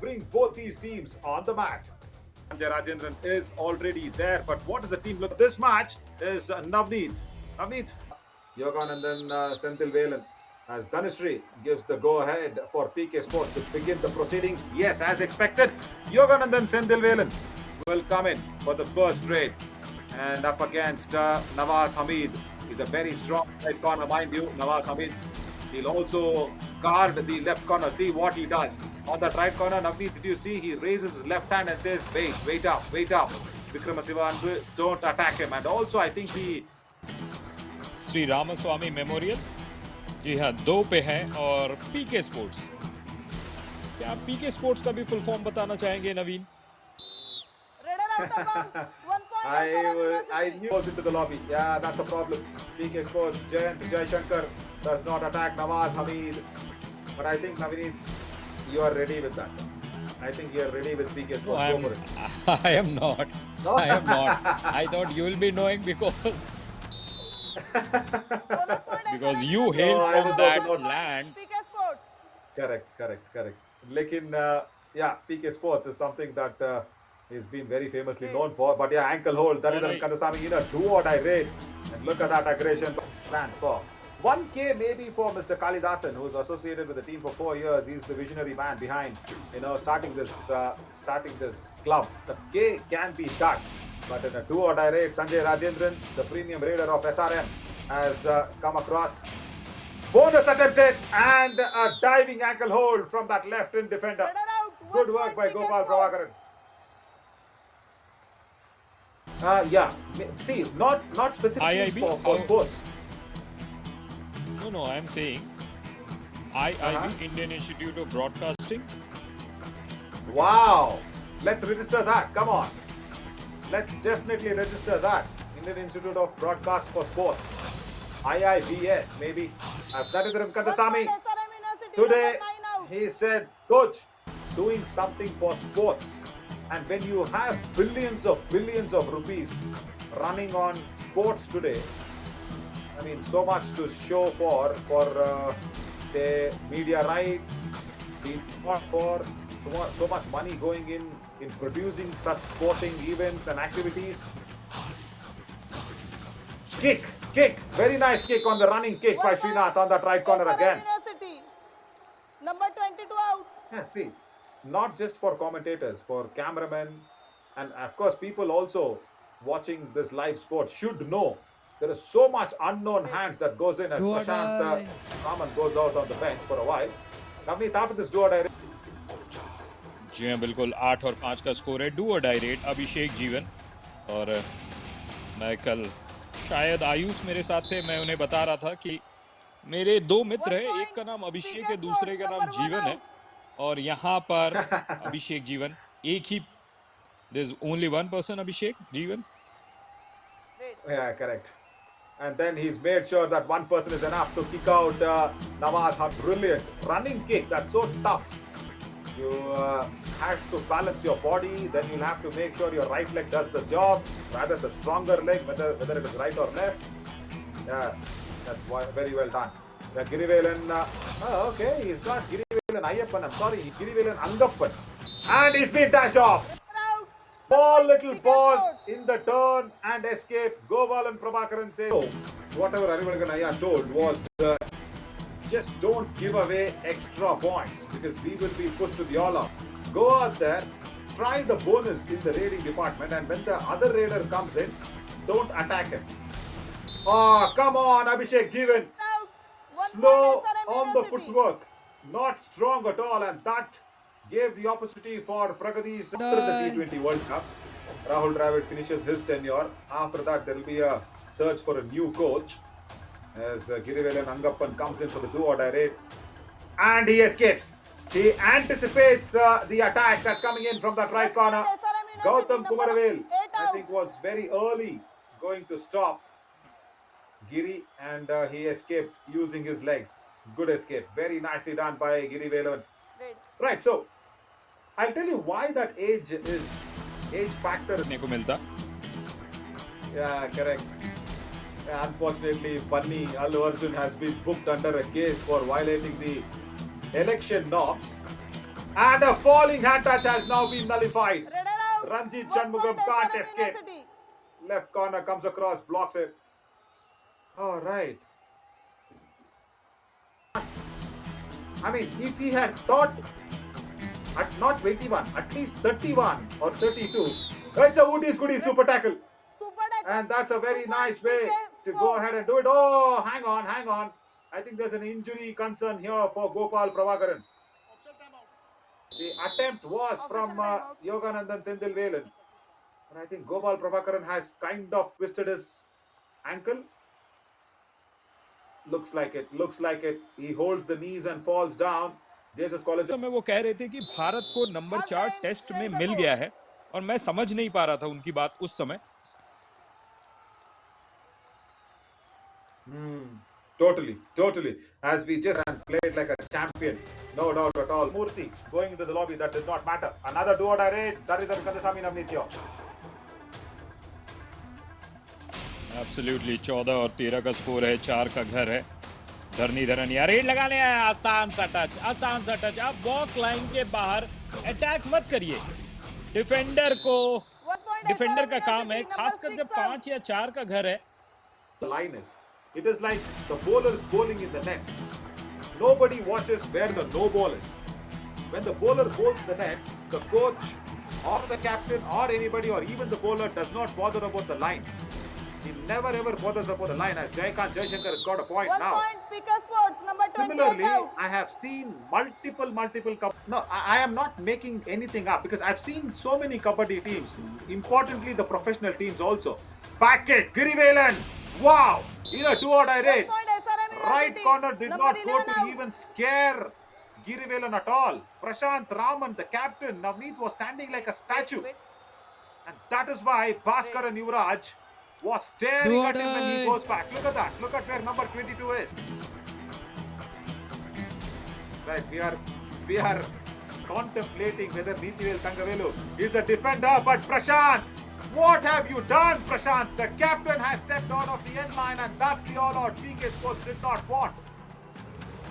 bring both these teams on the mat. Sanjay Rajendran is already there, but what does the team look? This match is Navneet. Navneet, Yoganandan Senthil Velan as Dhanashree gives the go-ahead for PK Sports to begin the proceedings. Yes, as expected, Yoganandan Senthil Velan will come in for the first trade. And up against Nawaz Hamid. He's a very strong right corner, mind you. Nawaz Hamid. He'll also guard the left corner. See what he does. On that right corner, Navneet, did you see? He raises his left hand and says, wait up. Vikramasivanu, don't attack him. And also, I think he... Shri Ramaswamy memorial जी हाँ 2 पे है और पीके sports क्या आप पीके sports का भी full form बताना चाहेंगे नवीन I knew he goes into the lobby. Yeah, that's a problem. PK Sports, Jay Shankar does not attack Nawaz Hamid. But I think, Navneet, you are ready with that. I think you are ready with PK Sports. No, Go for it. I am not. No? I am not. I thought you will be knowing because you hail from that land. Correct. Lekin, yeah, PK Sports is something that he's been very famously known for. But yeah, ankle hold, Dhanidhar Kandasamy in a do-or-die raid. And look at that aggression. Stands for 1K maybe for Mr. Kalidasan, who's associated with the team for 4 years. He's the visionary man behind, starting this club. The K can be done. But in a do-or-die raid, Sanjay Rajendran, the premium raider of SRM, has come across. Bonus attempted and a diving ankle hold from that left-in defender. Good work by Gopal Prabhakaran. Yeah, see, not specifically for sports. No, I am saying IIB, Indian Institute of Broadcasting. Wow, let's register that. Come on, let's definitely register that. Indian Institute of Broadcast for Sports, IIBS maybe. As Dhanidhar Kandasamy today, he said, Coach, doing something for sports. And when you have billions of rupees running on sports today, I mean, so much to show for the media rights, for so much money going in producing such sporting events and activities. Kick, very nice kick on the running kick by Srinath on that right corner again. Number 22 out. Yeah, see. Not just for commentators, for cameramen, and of course people also watching this live sport should know there is so much unknown hands that goes in as Prashant Raman goes out on the bench for a while. Navneet, after this do-or-die raid. जी हाँ बिल्कुल 8 और 5 का score है do और die rate अभिषेक जीवन और मैं कल शायद आयुष मेरे साथ थे मैं उन्हें बता रहा था कि मेरे 2 मित्र हैं एक का नाम अभिषेक है दूसरे का नाम जीवन है और यहाँ पर अभिषेक जीवन एक ही there's only one person Abhishek Jeevan. Yeah, correct. And then he's made sure that one person is enough to kick out Nawaz. Brilliant running kick, that's so tough. You have to balance your body, then you'll have to make sure your right leg does the job rather the stronger leg, whether it is right or left. Yeah, that's very well done. Girivelan, okay, he's not Girivelan Ayyappan, I'm sorry, he's Girivelan Angappan. And he's been dashed off. Small little pause in the turn and escape. Gopalan Prabhakaran says, so, whatever Arivalgan Ayya told was just don't give away extra points because we will be pushed to the all-out. Go out there, try the bonus in the raiding department, and when the other raider comes in, don't attack him. Oh, come on, Abhishek Jeevan. Slow on the footwork, not strong at all, and that gave the opportunity for Pragati's after the T20 World Cup. Rahul Dravid finishes his tenure. After that, there will be a search for a new coach as Girivelan Angappan comes in for the do-or-die raid. And he escapes. He anticipates the attack that's coming in from that right corner. Gautam Kumaravel, I think, was very early going to stop Giri, and he escaped using his legs. Good escape. Very nicely done by Girivelan. Right, so I'll tell you why that age factor. Yeah, correct. Yeah, unfortunately, Bunny Allu Arjun has been booked under a case for violating the election norms. And a falling hand touch has now been nullified. Raider out. Ranjit 1 Shanmugam point can't SRM escape. University. Left corner comes across, blocks it. All right. I mean, if he had thought at not 21, at least 31 or 32, it's a Woody's Goody super tackle. Super tackle. And that's a very 2 nice points way PK to go Sports. ahead and do it. Oh, hang on, hang on. I think there's an injury concern here for Gopal Pravakaran. The attempt was from timeout. Yoganandan Sendil Velan. And I think Gopal Prabhakaran has kind of twisted his ankle. Looks like it. Looks like it. He holds the knees and falls down. Jesus College. तो में वो कह रहे थे कि भारत को number 4 test में मिल गया है और मैं समझ नहीं पा रहा था उनकी बात उस समय. Totally, totally. As we just played like a champion. No doubt at all. Murthy going into the lobby. That did not matter. Another do or die raid. Daridar Kandasamy Navnitya. Absolutely 14 और 13 का score है, 4 का घर है. धरनीधरन यार red लगाने आया, आसान सा टच, आसान सा टच. आप वॉक लाइन के बाहर अटैक मत करिए. डिफेंडर को 1 point डिफेंडर SRM का काम है, University, खासकर number जब 6 out. 5 या 4 का घर है. The line is. It is like the bowler is bowling in the nets. Nobody watches where the no ball is. When the bowler bowls the nets, the coach or the captain or anybody or even the bowler does not bother about the line. He never ever bothers about the line. As Jaykant Jaishankar has got a point 1 now. point PK Sports, number 28 Similarly, out. I have seen multiple. No, I am not making anything up because I've seen so many kabaddi teams. Importantly, the professional teams also. Back kick, Girivelan. Wow! In a do or die 1 raid. point SRM Right University, corner did number not go 11 to out. even scare Girivelan at all. Prashant Raman, the captain, Navneet was standing like a statue. Wait. And that is why Bhaskar and Yuvraj was staring at him when he goes back. Look at that. Look at where number 22 is. Right, we are contemplating whether Neethivel Thangavelu is a defender, but Prashant, what have you done, Prashant? The captain has stepped out of the end line, and that's the all-out PK Sports did not want.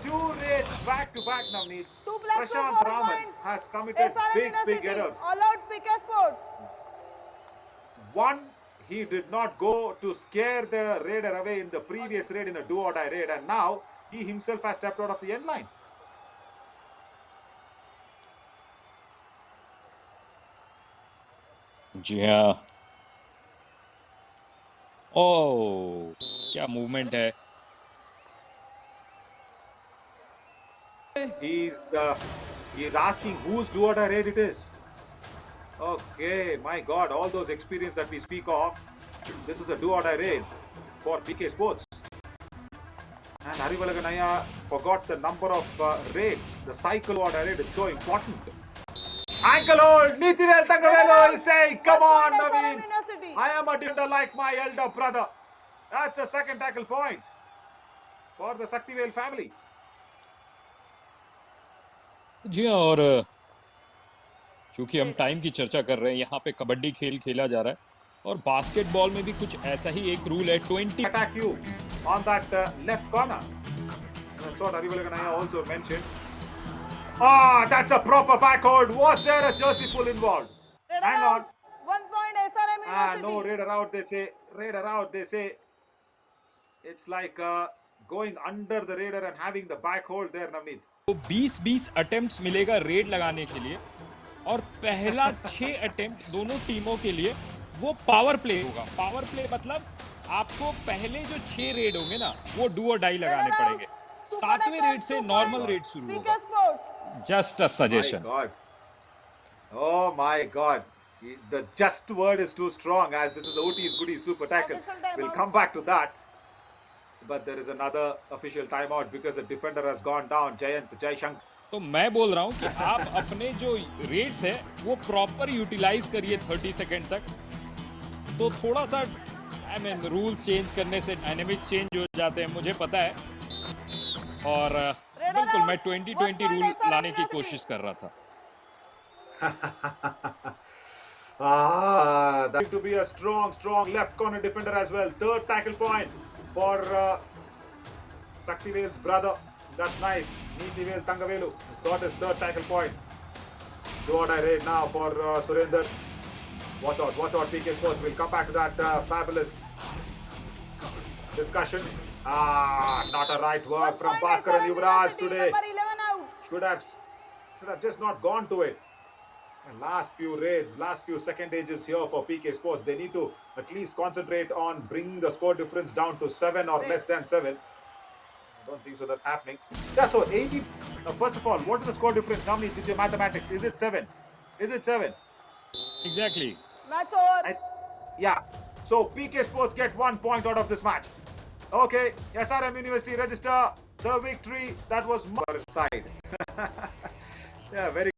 2 raids back to back, Navneet. 2 plus 2, Prashant 4 Raman points. has committed SRM big University, errors. all out PK Sports. One, he did not go to scare the raider away in the previous raid in a do or die raid, and now he himself has stepped out of the end line. जी हाँ. ओह, क्या movement है. He's asking whose do or die raid it is. Okay, my God, all those experience that we speak of, this is a do or die raid for PK Sports. And Harivalaganaya forgot the number of raids. The cycle do or die raid is so important. Ankle hold, Neethivel Thangavelu is saying, come on, 1 point SRM Naveen. University. I am a defender like my elder brother. That's a second tackle point for the Saktivel family. जी हाँ. और क्योंकि हम time की चर्चा कर रहे हैं, यहाँ पे कबड्डी खेल खेला जा रहा है और बास्केटबॉल में भी कुछ ऐसा ही एक रूल है. 20 Attack you on that left corner. That's what Harivalaganaya also mentioned. Ah, that's a proper back hold. Was there a jersey pull involved? Raider Hang out. on. 1 point SRM University. No, raider out, they say. Raider out, they say. It's like going under the raider and having the back hold there, Navneet. को 20-20 attempts मिलेगा red लगाने के लिए और पहला 6 attempt दोनों टीमों के लिए वो पावर प्ले होगा. पावर प्ले मतलब आपको पहले जो 6 रेड होंगे ना वो डू और डाई लगाने पड़ेंगे. 7वें रेड से नॉर्मल रेड शुरू PK होगा. Sports. Just a My suggestion. God. Oh my God. The just word is too strong as this is OT's Goody super tackle. Official timeout. We'll come back to that. But there is another official timeout because the defender has gone down. Jayant Jaishankar. तो मैं बोल रहा हूँ कि आप अपने जो Reds है वो प्रॉपर यूटिलाइज करिए 30 सेकंड तक. तो थोड़ा सा रूल्स चेंज करने से डायनेमिक्स चेंज हो जाते हैं, मुझे पता है. और बिल्कुल मैं 2020 रूल लाने की कोशिश कर रहा था. That to be a strong left corner defender as well. Third tackle point for Saktivel's brother. That's nice. Neethivel Thangavelu has got his third tackle point. Do or die raid now for Surinder. Watch out, PK Sports. We'll come back to that fabulous discussion. Not a right work from Bhaskar and Yuvraj today. Number 11 out. Should have just not gone to it. And last few raids, last few second ages here for PK Sports. They need to at least concentrate on bringing the score difference down to 7 or less than 7. I don't think so that's happening. Yeah, so 80. First of all, what is the score difference? Now, with your mathematics, is it 7? Is it 7? Exactly. Match over. Yeah. So PK Sports get 1 point out of this match. Okay, SRM University register the victory. That was side. Yeah, very